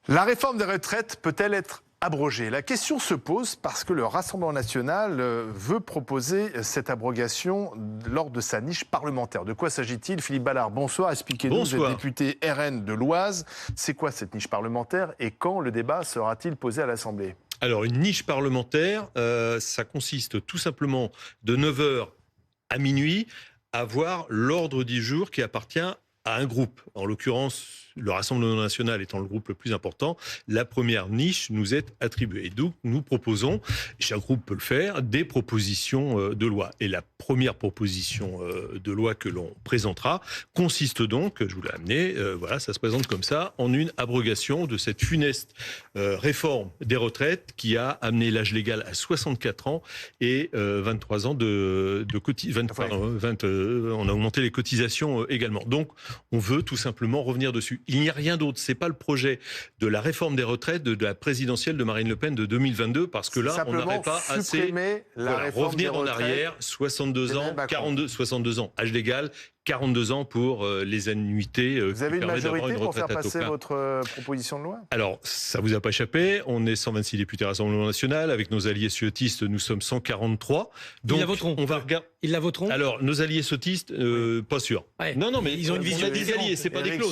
La réforme des retraites peut-elle être abrogée? La question se pose parce que le Rassemblement national veut proposer cette abrogation lors de sa niche parlementaire. De quoi s'agit-il? Philippe Ballard, bonsoir. Expliquez-nous, vous êtes député RN de l'Oise. C'est quoi cette niche parlementaire et quand le débat sera-t-il posé à l'Assemblée? Alors, une niche parlementaire, ça consiste tout simplement de 9h à minuit à voir l'ordre du jour qui appartient à un groupe. En l'occurrence, le Rassemblement national étant le groupe le plus important, la première niche nous est attribuée. Et donc, nous proposons, chaque groupe peut le faire, des propositions de loi. Et la première proposition de loi que l'on présentera consiste donc, je vous l'ai amené, voilà, ça se présente comme ça, en une abrogation de cette funeste réforme des retraites qui a amené l'âge légal à 64 ans et 23 ans on a augmenté les cotisations également. Donc, on veut tout simplement revenir dessus. Il n'y a rien d'autre. C'est pas le projet de la réforme des retraites de la présidentielle de Marine Le Pen de 2022, parce que là, on n'aurait pas assez revenir en arrière. 62 ans, 62 ans, âge légal. 42 ans pour les annuités. Vous avez une majorité pour faire passer votre proposition de loi? Alors, ça vous a pas échappé. On est 126 députés Rassemblement national. Avec nos alliés ciotistes, nous sommes 143. Donc, ils la voteront. On va regarder. Ils la voteront. Alors, nos alliés ciotistes, pas sûr. Ouais. Non, mais ils ont une vision. On a des alliés, c'est pas des clones.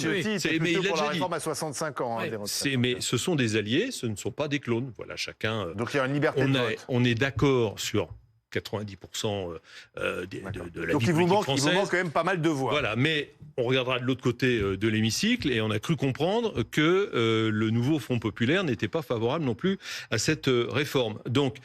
Mais il a pour la réforme à 65 ans. Ouais. Mais ce sont des alliés, ce ne sont pas des clones. Voilà, chacun. Donc il y a une liberté de vote. On est d'accord sur 90% de la Donc vie il vous manque française. quand même pas mal de voix. Voilà, mais on regardera de l'autre côté de l'hémicycle et on a cru comprendre que le nouveau Front populaire n'était pas favorable non plus à cette réforme. Donc,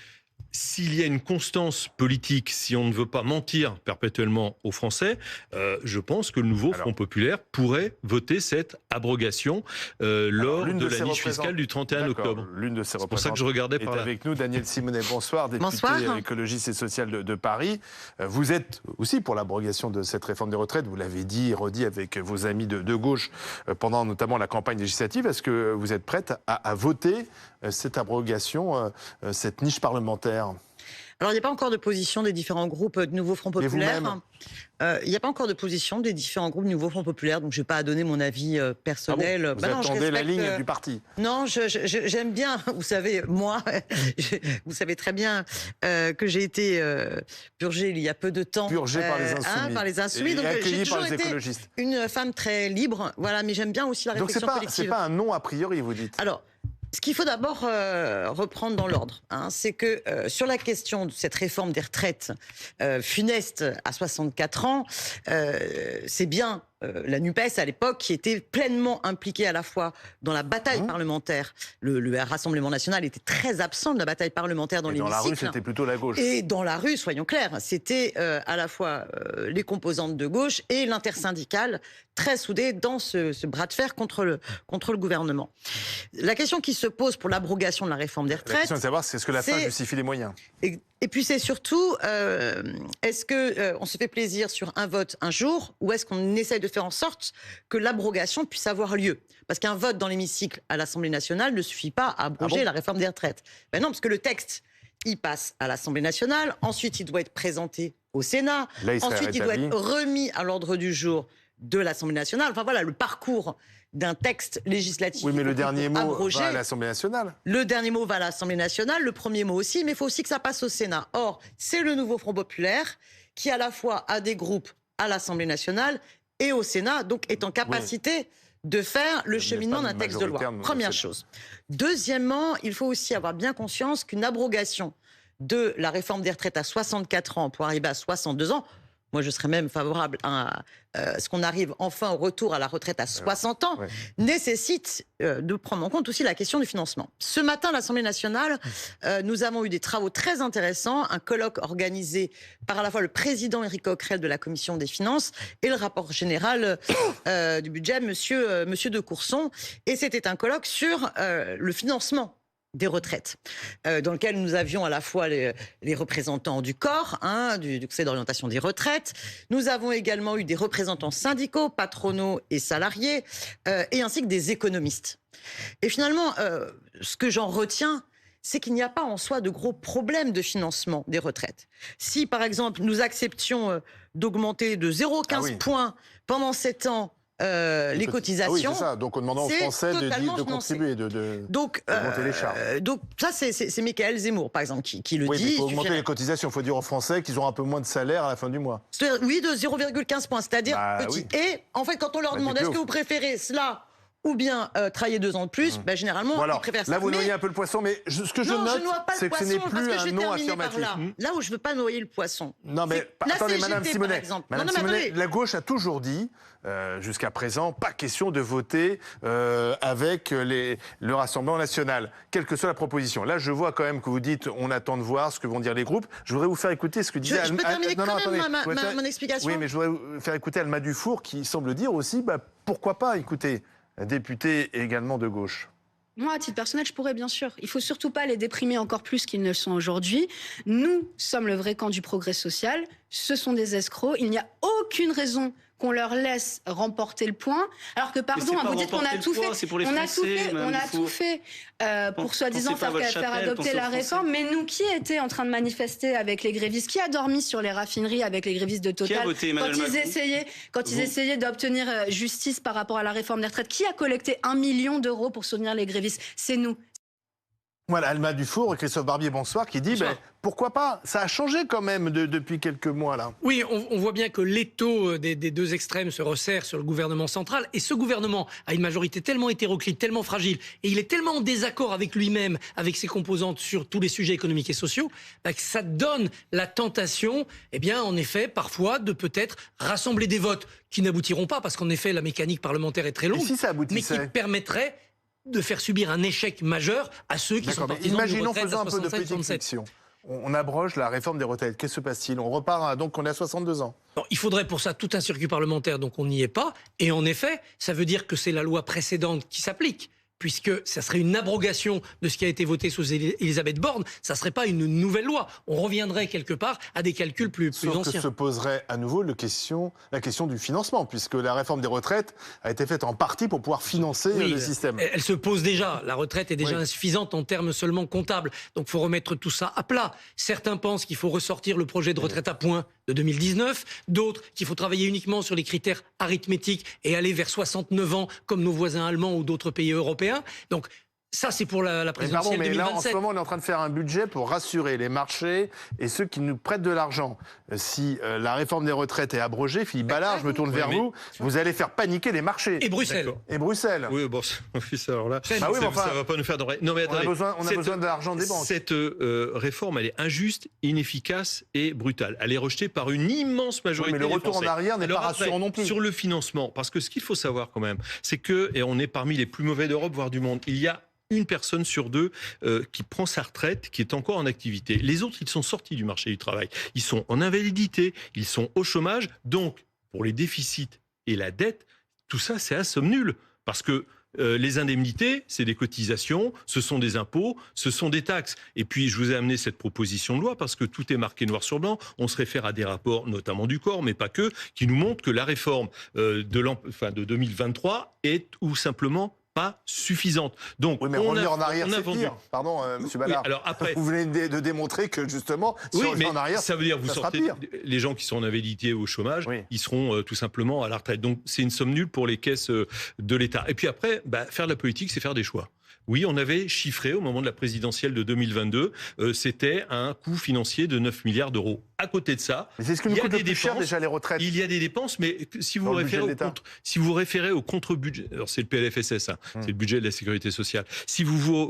s'il y a une constance politique, si on ne veut pas mentir perpétuellement aux Français, je pense que le nouveau Front populaire pourrait voter cette abrogation lors de la niche fiscale du 31 octobre. L'une de ces C'est pour ça que je regardais par là. Avec nous, Danielle Simonet, bonsoir, député écologiste et social de Paris. Vous êtes aussi pour l'abrogation de cette réforme des retraites, vous l'avez dit et redit avec vos amis de gauche pendant notamment la campagne législative. Est-ce que vous êtes prête à voter cette abrogation, cette niche parlementaire? Alors, il n'y a pas encore de position des différents groupes de Nouveau Front Populaire. Il n'y a pas encore de position des différents groupes du Nouveau Front Populaire, donc je ne vais pas donner mon avis personnel. Ah bon, vous attendez la ligne du parti? Non, j'aime bien, vous savez, moi, vous savez très bien que j'ai été purgée il y a peu de temps. Purgée par les Insoumis. Par les Insoumis, donc j'ai toujours été une femme très libre, voilà, mais j'aime bien aussi la réflexion collective. Donc c'est pas un non a priori, vous dites? Alors, ce qu'il faut d'abord reprendre dans l'ordre, c'est que sur la question de cette réforme des retraites funeste à 64 ans, c'est bien la NUPES à l'époque qui était pleinement impliquée à la fois dans la bataille parlementaire. Le Rassemblement national était très absent de la bataille parlementaire dans l'hémicycle. Dans la rue, c'était plutôt la gauche. Et dans la rue, soyons clairs, c'était à la fois les composantes de gauche et l'intersyndicale très soudées dans ce bras de fer contre le gouvernement. La question qui se pose pour l'abrogation de la réforme des retraites... La question de savoir, c'est ce que la fin justifie les moyens. Et puis c'est surtout, est-ce qu'on se fait plaisir sur un vote un jour ou est-ce qu'on essaye de faire en sorte que l'abrogation puisse avoir lieu? Parce qu'un vote dans l'hémicycle à l'Assemblée nationale ne suffit pas à abroger la réforme des retraites. Ben non, parce que le texte, il passe à l'Assemblée nationale, ensuite il doit être présenté au Sénat, ensuite il doit être remis à l'ordre du jour de l'Assemblée nationale. Enfin voilà, le parcours d'un texte législatif. Oui, mais le dernier mot va à l'Assemblée nationale. Le dernier mot va à l'Assemblée nationale, le premier mot aussi, mais il faut aussi que ça passe au Sénat. Or, c'est le nouveau Front populaire qui, à la fois, a des groupes à l'Assemblée nationale et au Sénat, donc est en capacité de faire le cheminement d'un texte de loi. Première chose. Deuxièmement, il faut aussi avoir bien conscience qu'une abrogation de la réforme des retraites à 64 ans pour arriver à 62 ans, moi, je serais même favorable à ce qu'on arrive enfin au retour à la retraite à 60 ans, nécessite de prendre en compte aussi la question du financement. Ce matin, à l'Assemblée nationale, nous avons eu des travaux très intéressants, un colloque organisé par à la fois le président Éric Coquerel de la Commission des Finances et le rapport général du budget, monsieur de Courson. Et c'était un colloque sur le financement des retraites, dans lequel nous avions à la fois les représentants du corps, du Conseil d'orientation des retraites. Nous avons également eu des représentants syndicaux, patronaux et salariés, et ainsi que des économistes. Et finalement, ce que j'en retiens, c'est qu'il n'y a pas en soi de gros problèmes de financement des retraites. Si, par exemple, nous acceptions d'augmenter de 0,15 points pendant 7 ans les cotisations. Ah oui, c'est ça. Donc en demandant aux Français de contribuer, d'augmenter les charges. Donc ça, c'est Michael Zemmour, par exemple, qui le dit. Il faut augmenter les cotisations. Il faut dire aux Français qu'ils auront un peu moins de salaire à la fin du mois. Oui, de 0,15 points, c'est-à-dire petit. Oui. Et en fait, quand on leur demande est-ce que vous préférez cela ou bien travailler 2 ans de plus, généralement, ils préfèrent ça. Là, vous noyez un peu le poisson, mais ce que je note, c'est que ce n'est plus un non affirmatif. Là où je ne veux pas noyer le poisson. Non, mais attendez, Madame Simonet. Madame Simonet, la gauche a toujours dit, jusqu'à présent, pas question de voter avec le Rassemblement national, quelle que soit la proposition. Là, je vois quand même que vous dites, on attend de voir ce que vont dire les groupes. Je voudrais vous faire écouter ce que disait... Je peux terminer mon explication. Oui, mais je voudrais vous faire écouter Alma Dufour, qui semble dire aussi, pourquoi pas écouter député également de gauche. Moi, à titre personnel, je pourrais bien sûr. Il ne faut surtout pas les déprimer encore plus qu'ils ne le sont aujourd'hui. Nous sommes le vrai camp du progrès social. Ce sont des escrocs. Il n'y a aucune raison qu'on leur laisse remporter le point. Alors que, pardon, vous dites qu'on a tout fait. On a tout fait pour soi-disant faire adopter la réforme. Mais nous, qui était en train de manifester avec les grévistes? Qui a dormi sur les raffineries avec les grévistes de Total quand ils essayaient d'obtenir justice par rapport à la réforme des retraites? Qui a collecté 1 million d'euros pour soutenir les grévistes? C'est nous. Voilà, Alma Dufour et Christophe Barbier, bonsoir, qui dit pourquoi pas? Ça a changé quand même depuis quelques mois là. Oui, on voit bien que l'étau des deux extrêmes se resserre sur le gouvernement central. Et ce gouvernement a une majorité tellement hétéroclite, tellement fragile, et il est tellement en désaccord avec lui-même, avec ses composantes sur tous les sujets économiques et sociaux, que ça donne la tentation, en effet, parfois, de peut-être rassembler des votes qui n'aboutiront pas, parce qu'en effet, la mécanique parlementaire est très longue, si ça aboutissait, mais qui permettrait de faire subir un échec majeur à ceux qui sont partisans d'une retraite à 65, faisons un peu de petite fiction. On abroge la réforme des retraites. Qu'est-ce qui se passe-t-il? On repart, donc on est à 62 ans. Non, il faudrait pour ça tout un circuit parlementaire, donc on n'y est pas. Et en effet, ça veut dire que c'est la loi précédente qui s'applique, puisque ça serait une abrogation de ce qui a été voté sous Elisabeth Borne, ça ne serait pas une nouvelle loi. On reviendrait quelque part à des calculs plus anciens. Sauf que se poserait à nouveau la question du financement, puisque la réforme des retraites a été faite en partie pour pouvoir financer le système. Elle se pose déjà. La retraite est déjà insuffisante en termes seulement comptables. Donc il faut remettre tout ça à plat. Certains pensent qu'il faut ressortir le projet de retraite à points de 2019. D'autres qu'il faut travailler uniquement sur les critères arithmétiques et aller vers 69 ans comme nos voisins allemands ou d'autres pays européens. Donc ça, c'est pour la présidentielle 2027. Là, en ce moment, on est en train de faire un budget pour rassurer les marchés et ceux qui nous prêtent de l'argent. Si la réforme des retraites est abrogée, Philippe Ballard, je me tourne vers vous, vous allez faire paniquer les marchés. Et Bruxelles. Et Bruxelles. Oui, bon, alors là, ça va pas nous faire d'oreilles. Non, mais attendez, on a besoin de l'argent des banques. Cette réforme, elle est injuste, inefficace et brutale. Elle est rejetée par une immense majorité. Mais le retour en arrière n'est pas rassurant non plus. Sur le financement, parce que ce qu'il faut savoir quand même, c'est que, et on est parmi les plus mauvais d'Europe, voire du monde, il y a une personne sur deux qui prend sa retraite, qui est encore en activité. Les autres, ils sont sortis du marché du travail. Ils sont en invalidité, ils sont au chômage. Donc, pour les déficits et la dette, tout ça, c'est à somme nulle. Parce que les indemnités, c'est des cotisations, ce sont des impôts, ce sont des taxes. Et puis, je vous ai amené cette proposition de loi parce que tout est marqué noir sur blanc. On se réfère à des rapports, notamment du corps, mais pas que, qui nous montrent que la réforme de 2023 est ou simplement pas suffisante. Donc, oui, mais revenir en arrière, c'est pire. Pardon, Monsieur Ballard. Oui, alors après, vous venez de démontrer que justement, si on revient en arrière, ça veut dire vous sortez les gens qui sont en invalidité ou au chômage, ils seront tout simplement à la retraite. Donc, c'est une somme nulle pour les caisses de l'État. Et puis après, faire de la politique, c'est faire des choix. Oui, on avait chiffré au moment de la présidentielle de 2022, c'était un coût financier de 9 milliards d'euros. À côté de ça, mais c'est ce que nous coûte le plus cher déjà les retraites. Il y a des dépenses, mais si vous référez au contre-budget, alors c'est le PLFSS, c'est le budget de la sécurité sociale. Si vous vous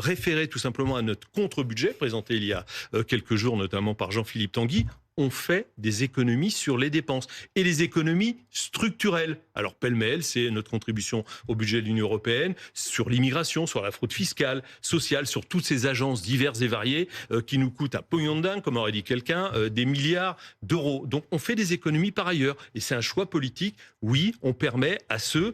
référez tout simplement à notre contre-budget présenté il y a quelques jours, notamment par Jean-Philippe Tanguy, on fait des économies sur les dépenses et les économies structurelles. Alors pêle-mêle, c'est notre contribution au budget de l'Union européenne, sur l'immigration, sur la fraude fiscale, sociale, sur toutes ces agences diverses et variées qui nous coûtent un pognon de dingue, comme aurait dit quelqu'un, des milliards d'euros. Donc on fait des économies par ailleurs et c'est un choix politique. Oui, on permet à ceux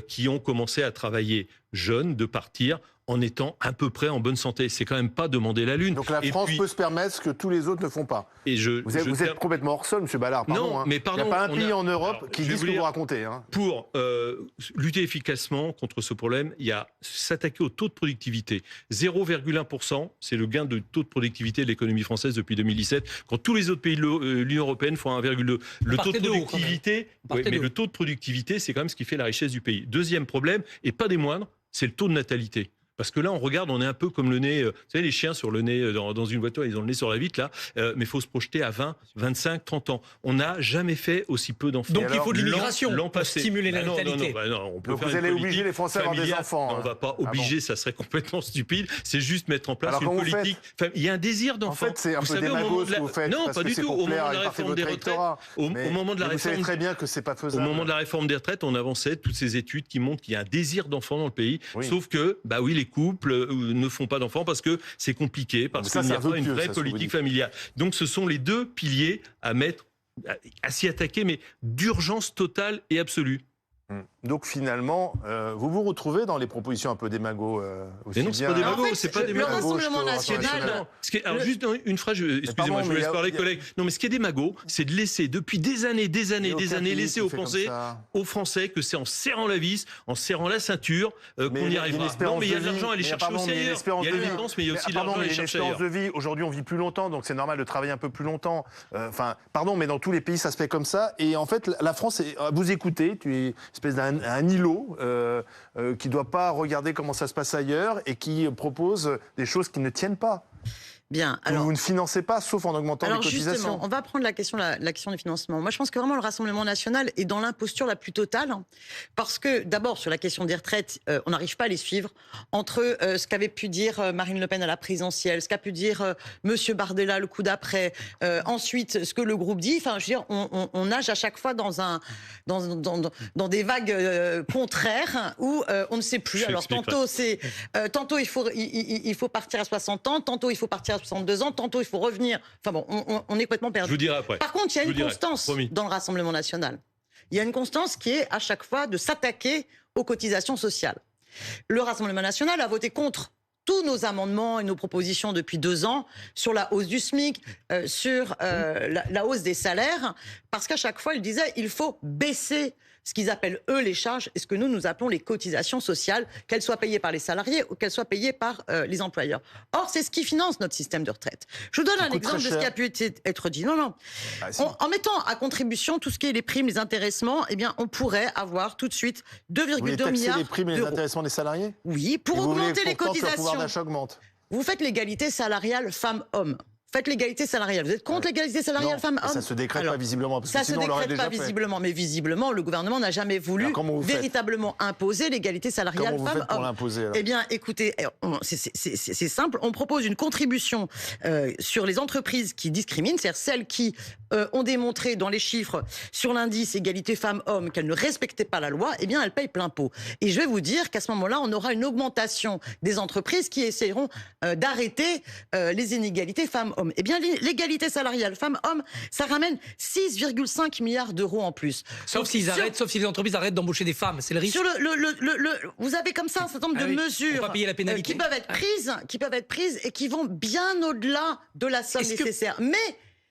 qui ont commencé à travailler jeunes de partir en étant à peu près en bonne santé. C'est quand même pas demander la Lune. Donc la France peut se permettre ce que tous les autres ne font pas. Vous êtes complètement hors sol, M. Ballard. Pardon, non, mais pardon. Il n'y a pas un pays en Europe qui dit ce que vous racontez. Pour lutter efficacement contre ce problème, il y a s'attaquer au taux de productivité. 0,1%, c'est le gain de taux de productivité de l'économie française depuis 2017. Quand tous les autres pays de l'Union européenne font 1,2. Le taux de productivité, le taux de productivité, c'est quand même ce qui fait la richesse du pays. Deuxième problème, et pas des moindres, c'est le taux de natalité. Parce que là, on regarde, on est un peu comme le nez, vous savez, les chiens sur le nez, dans une voiture, ils ont le nez sur la vitre, là, mais il faut se projeter à 20, 25, 30 ans. On n'a jamais fait aussi peu d'enfants. Donc il faut de l'immigration pour stimuler la natalité. Non, on peut donc vous allez obliger les Français à avoir des enfants. On ne va pas obliger, ça serait complètement stupide. C'est juste mettre en place une politique. Il y a un désir d'enfant. En fait, c'est un peu démago ce que vous faites. Non, pas du tout. Au moment de la réforme des retraites, au moment de la réforme, vous savez très bien que c'est pas faisable. Au moment de la réforme des retraites, on avançait toutes ces études qui montrent qu'il y a un désir d'enfant dans le pays. Sauf que, les couples ne font pas d'enfants parce que c'est compliqué, parce qu'il n'y a pas une vraie politique familiale. Donc ce sont les deux piliers à s'y attaquer, mais d'urgence totale et absolue. Donc finalement, vous vous retrouvez dans les propositions un peu démago aussi. Mais non, c'est pas démago, c'est pas démago. Le Rassemblement national. Alors juste une phrase, excusez-moi, je vous laisse parler, collègues. Non, mais ce qui est démago, c'est de laisser depuis des années, laisser aux Français que c'est en serrant la vis, en serrant la ceinture qu'on y arrivera. Non, mais il y a de l'argent à aller chercher aussi ailleurs. Il y a les dépenses, mais il y a aussi de l'argent à aller chercher ailleurs. L'espérance de vie, aujourd'hui, on vit plus longtemps, donc c'est normal de travailler un peu plus longtemps. Mais dans tous les pays, ça se fait comme ça. Et en fait, la France, vous écoutez, tu es espèce d'un îlot qui ne doit pas regarder comment ça se passe ailleurs et qui propose des choses qui ne tiennent pas. Bien, alors, vous ne financez pas, sauf en augmentant les cotisations. Justement, on va prendre la question du financement. Moi, je pense que vraiment le Rassemblement national est dans l'imposture la plus totale, parce que d'abord sur la question des retraites, on n'arrive pas à les suivre entre ce qu'avait pu dire Marine Le Pen à la présidentielle, ce qu'a pu dire Monsieur Bardella le coup d'après, ensuite ce que le groupe dit. Enfin, je veux dire, on nage à chaque fois dans des vagues contraires où on ne sait plus. Alors tantôt il faut partir à 60 ans, tantôt il faut partir à 62 ans, tantôt il faut revenir. Enfin bon, on est complètement perdu. Je vous dirai après. Par contre, il y a une constance dans le Rassemblement national. Il y a une constance qui est à chaque fois de s'attaquer aux cotisations sociales. Le Rassemblement national a voté contre tous nos amendements et nos propositions depuis 2 ans sur la hausse du SMIC, sur la hausse des salaires, parce qu'à chaque fois, il disait il faut baisser ce qu'ils appellent, eux, les charges, et ce que nous appelons les cotisations sociales, qu'elles soient payées par les salariés ou qu'elles soient payées par les employeurs. Or, c'est ce qui finance notre système de retraite. Je vous donne un exemple de ce qui a pu être dit. Non. En mettant à contribution tout ce qui est les primes, les intéressements, eh bien, on pourrait avoir tout de suite 2,2 milliards les primes et les intéressements des salariés ? Oui, pour augmenter les cotisations. Le pouvoir d'achat augmente. Vous faites l'égalité salariale femmes-hommes. Faites l'égalité salariale. Vous êtes contre l'égalité salariale femmes-hommes ? Ça se décrète pas visiblement. Parce que ça se décrète pas visiblement, mais visiblement, le gouvernement n'a jamais voulu véritablement imposer l'égalité salariale femmes-hommes. Comment vous faites pour l'imposer ? Eh bien, écoutez, c'est simple. On propose une contribution sur les entreprises qui discriminent, c'est-à-dire celles qui ont démontré dans les chiffres sur l'indice égalité femmes-hommes qu'elles ne respectaient pas la loi. Eh bien, elles payent plein pot. Et je vais vous dire qu'à ce moment-là, on aura une augmentation des entreprises qui essaieront d'arrêter les inégalités femmes-hommes. Eh bien, l'égalité salariale femmes-hommes, ça ramène 6,5 milliards d'euros en plus. Sauf si les entreprises arrêtent d'embaucher des femmes, c'est le risque. Vous avez comme ça un certain nombre de mesures payer la pénalité. qui peuvent être prises et qui vont bien au-delà de la somme nécessaire. Mais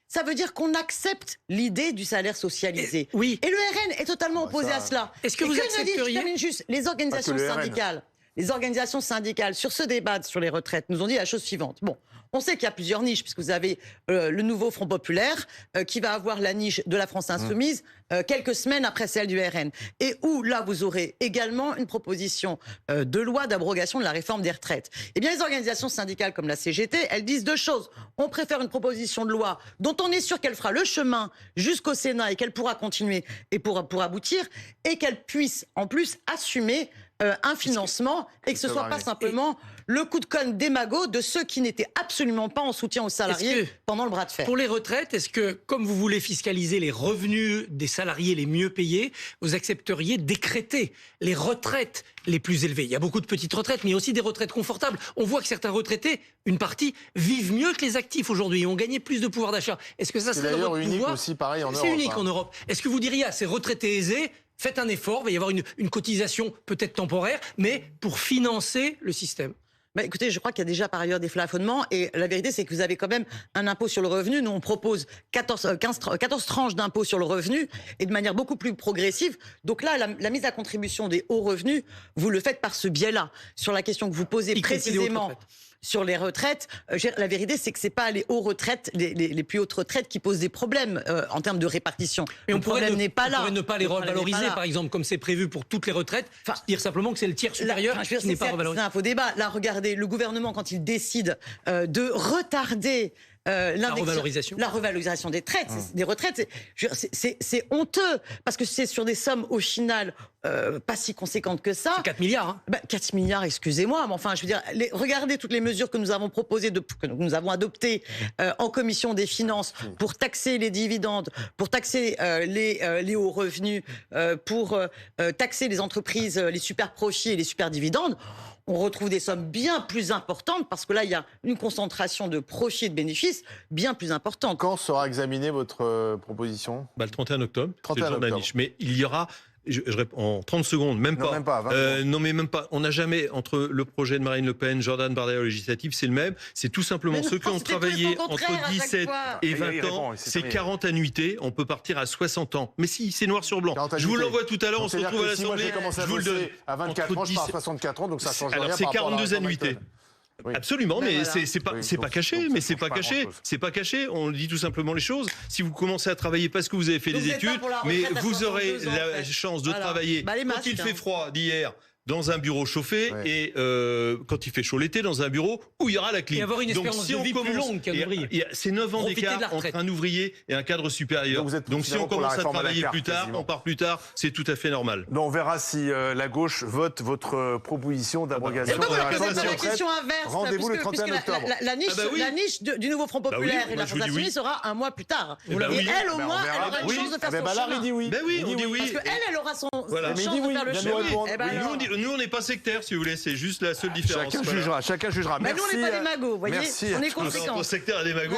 ça veut dire qu'on accepte l'idée du salaire socialisé. Oui. Et le RN est totalement opposé à cela. Est-ce que vous accepteriez les organisations syndicales sur ce débat sur les retraites nous ont dit la chose suivante. Bon, on sait qu'il y a plusieurs niches, puisque vous avez le nouveau Front populaire qui va avoir la niche de la France insoumise quelques semaines après celle du RN. Et où, là, vous aurez également une proposition de loi d'abrogation de la réforme des retraites. Eh bien, les organisations syndicales comme la CGT, elles disent 2 choses. On préfère une proposition de loi dont on est sûr qu'elle fera le chemin jusqu'au Sénat et qu'elle pourra continuer et pour aboutir, et qu'elle puisse, en plus, assumer un financement et que ce soit pas simplement le coup de conne démago de ceux qui n'étaient absolument pas en soutien aux salariés pendant le bras de fer. Pour les retraites, est-ce que, comme vous voulez fiscaliser les revenus des salariés les mieux payés, vous accepteriez décréter les retraites les plus élevées ? Il y a beaucoup de petites retraites, mais il y a aussi des retraites confortables. On voit que certains retraités, une partie, vivent mieux que les actifs aujourd'hui et ont gagné plus de pouvoir d'achat. Est-ce que ça serait dans votre pouvoir ? Aussi, pareil, en Europe. C'est unique en Europe. Est-ce que vous diriez à ces retraités aisés, faites un effort, il va y avoir une cotisation peut-être temporaire, mais pour financer le système ? Bah, écoutez, je crois qu'il y a déjà par ailleurs des plafonnements et la vérité c'est que vous avez quand même un impôt sur le revenu. Nous on propose 14 tranches d'impôt sur le revenu et de manière beaucoup plus progressive. Donc là, la mise à contribution des hauts revenus, vous le faites par ce biais-là. Sur la question que vous posez précisément sur les retraites, la vérité c'est que c'est pas les hauts retraites, les plus hautes retraites qui posent des problèmes en termes de répartition. Et le problème n'est pas là. On pourrait ne pas les revaloriser, par exemple, comme c'est prévu pour toutes les retraites. Dire simplement que c'est le tiers supérieur qui n'est pas revalorisé. C'est un faux débat. Là, regardez, le gouvernement, quand il décide de retarder la revalorisation des retraites, c'est honteux parce que c'est sur des sommes au final pas si conséquentes que ça. C'est 4 milliards. Hein. 4 milliards, excusez-moi, mais enfin, je veux dire, regardez toutes les mesures que nous avons proposées, que nous avons adoptées en commission des finances pour taxer les dividendes, pour taxer les hauts revenus, pour taxer les entreprises, les super profits et les super dividendes. On retrouve des sommes bien plus importantes parce que là, il y a une concentration de profits et de bénéfices bien plus importante. Quand sera examinée votre proposition ? Le 31 octobre, 31 c'est le jour de la niche. Mais il y aura, je réponds en 30 secondes, même pas. Non, mais même pas. On n'a jamais, entre le projet de Marine Le Pen, Jordan Bardella au législatif, c'est le même. C'est tout simplement ceux qui ont travaillé entre 17 et 20 ans, c'est 40 annuités. On peut partir à 60 ans. Mais si, c'est noir sur blanc. Je vous l'envoie tout à l'heure, on se retrouve à l'Assemblée. Je vous le donne. À 24 ans, je pars à 64 ans, donc ça change rien. Alors c'est 42 annuités. Oui. Absolument, mais voilà. c'est pas caché, mais c'est pas caché, c'est pas caché. On dit tout simplement les choses. Si vous commencez à travailler parce que vous avez fait des études, mais vous aurez la chance de travailler quand il fait froid d'hier dans un bureau chauffé et quand il fait chaud l'été dans un bureau où il y aura la clim. Et avoir une espérance de vie plus longue qu'un ouvrier. C'est 9 ans d'écart entre un ouvrier et un cadre supérieur. Donc si on commence à travailler plus tard, on part plus tard, c'est tout à fait normal. Donc on verra si la gauche vote votre proposition d'abrogation de la réforme des la retraites. question inverse. Rendez-vous le 31 octobre. La niche du nouveau Front Populaire et la France Insoumise sera un mois plus tard. Et elle, au moins, elle aura une chance de faire son chemin. Il dit oui. Ben oui, on dit oui. Parce qu'elle aura son chance de faire le chemin. Nous, on n'est pas sectaires, si vous voulez, c'est juste la seule différence. Chacun jugera. Mais nous, on n'est pas des magots, vous voyez. On est conséquents. Entre sectaires et des magots.